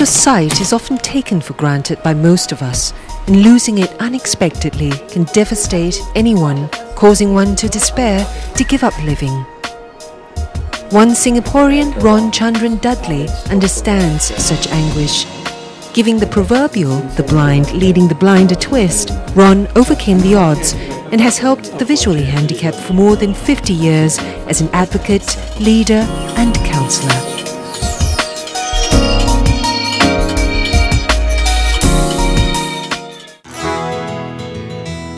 gift of sight is often taken for granted by most of us, and losing it unexpectedly can devastate anyone, causing one to despair to give up living. One Singaporean, Chandran Dudley, understands such anguish. Giving the proverbial "the blind leading the blind" a twist, Ron overcame the odds and has helped the visually handicapped for more than 50 years as an advocate, leader and counsellor.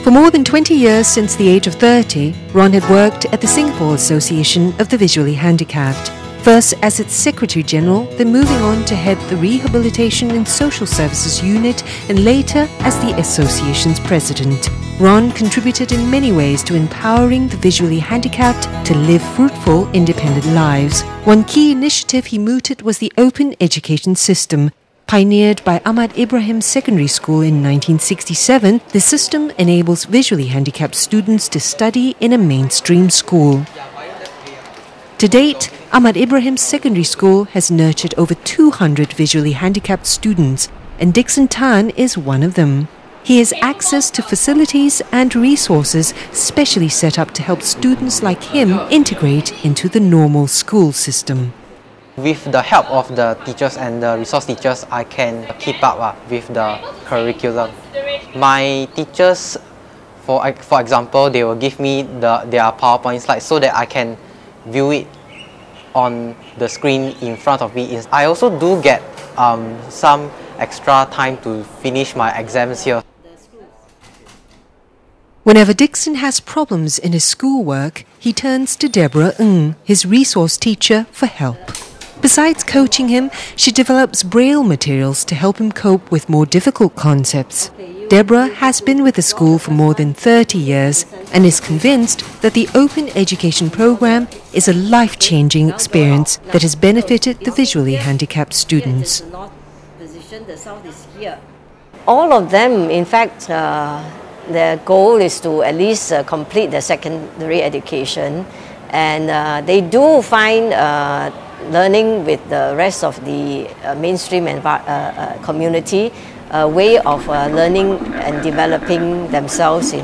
For more than 20 years since the age of 30, Ron had worked at the Singapore Association of the Visually Handicapped, first as its Secretary General, then moving on to head the Rehabilitation and Social Services Unit, and later as the association's president. Ron contributed in many ways to empowering the visually handicapped to live fruitful, independent lives. One key initiative he mooted was the open education system. Pioneered by Ahmad Ibrahim Secondary School in 1967, the system enables visually handicapped students to study in a mainstream school. To date, Ahmad Ibrahim Secondary School has nurtured over 200 visually handicapped students, and Dixon Tan is one of them. He has access to facilities and resources specially set up to help students like him integrate into the normal school system. With the help of the teachers and the resource teachers, I can keep up with the curriculum. My teachers, for example, they will give me their PowerPoint slides so that I can view it on the screen in front of me. I also do get some extra time to finish my exams here. Whenever Dixon has problems in his schoolwork, he turns to Deborah Ng, his resource teacher, for help. Besides coaching him, she develops Braille materials to help him cope with more difficult concepts. Deborah has been with the school for more than 30 years and is convinced that the open education program is a life-changing experience that has benefited the visually handicapped students. All of them, in fact, their goal is to at least complete their secondary education, and they do find learning with the rest of the mainstream community a way of learning and developing themselves in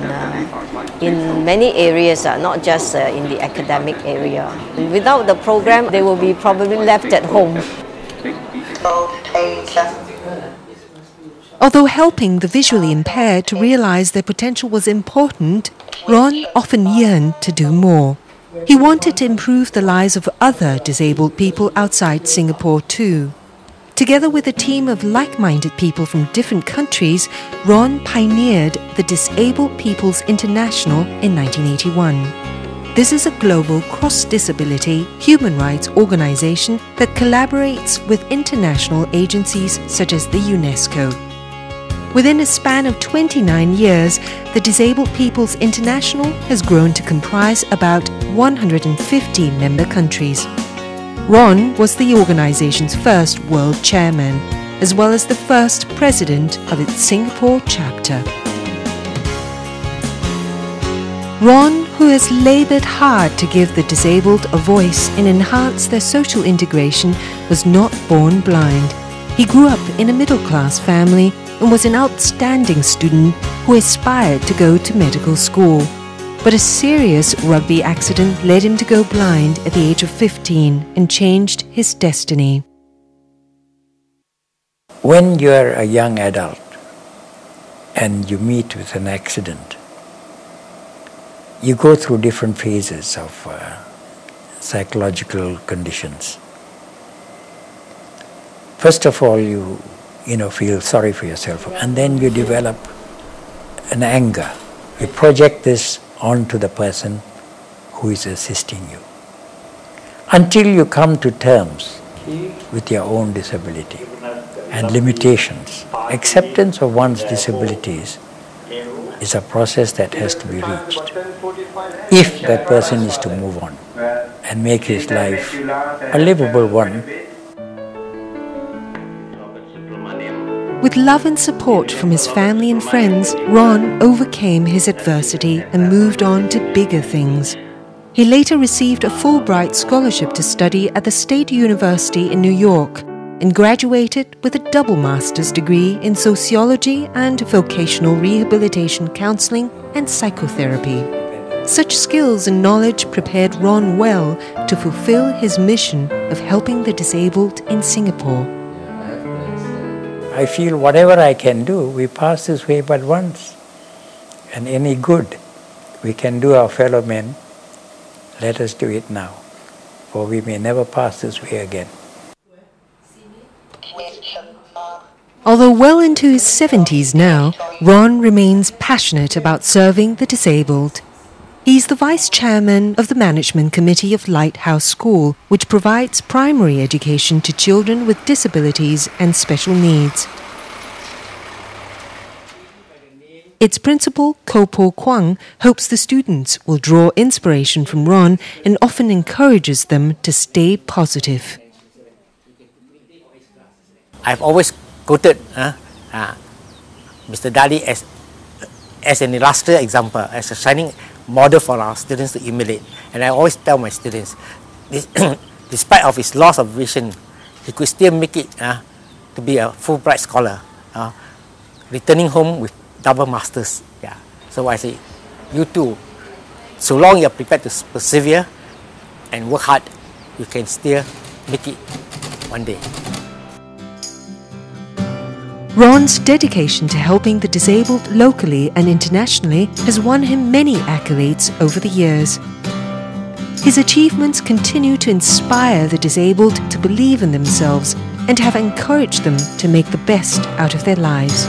many areas, not just in the academic area. Without the program, they will be probably left at home. Although helping the visually impaired to realize their potential was important, Ron often yearned to do more. He wanted to improve the lives of other disabled people outside Singapore too. Together with a team of like-minded people from different countries, Ron pioneered the Disabled People's International in 1981. This is a global cross-disability human rights organization that collaborates with international agencies such as the UNESCO. Within a span of 29 years, the Disabled People's International has grown to comprise about 150 member countries. Ron was the organization's first world chairman, as well as the first president of its Singapore chapter. Ron, who has labored hard to give the disabled a voice and enhance their social integration, was not born blind. He grew up in a middle-class family and was an outstanding student who aspired to go to medical school. But a serious rugby accident led him to go blind at the age of 15 and changed his destiny. When you are a young adult and you meet with an accident, you go through different phases of psychological conditions. First of all, you feel sorry for yourself, and then you develop an anger. You project this onto the person who is assisting you, until you come to terms with your own disability and limitations. Acceptance of one's disabilities is a process that has to be reached if that person is to move on and make his life a livable one. With love and support from his family and friends, Ron overcame his adversity and moved on to bigger things. He later received a Fulbright Scholarship to study at the State University in New York. and graduated with a double master's degree in sociology and vocational rehabilitation counselling and psychotherapy. Such skills and knowledge prepared Ron well to fulfill his mission of helping the disabled in Singapore. I feel whatever I can do, we pass this way but once. And any good we can do our fellow men, let us do it now, for we may never pass this way again. Although well into his 70s now, Ron remains passionate about serving the disabled. He's the Vice Chairman of the Management Committee of Lighthouse School, which provides primary education to children with disabilities and special needs. Its principal, Ko Po Kwang, hopes the students will draw inspiration from Ron and often encourages them to stay positive. I've always quoted Mr. Dudley as an illustrative example, as a shining model for our students to emulate. And I always tell my students, despite of his loss of vision, he could still make it to be a Fulbright scholar, returning home with double masters. Yeah. So I say, you too, so long you're prepared to persevere and work hard, you can still make it one day. Ron's dedication to helping the disabled locally and internationally has won him many accolades over the years. His achievements continue to inspire the disabled to believe in themselves and have encouraged them to make the best out of their lives.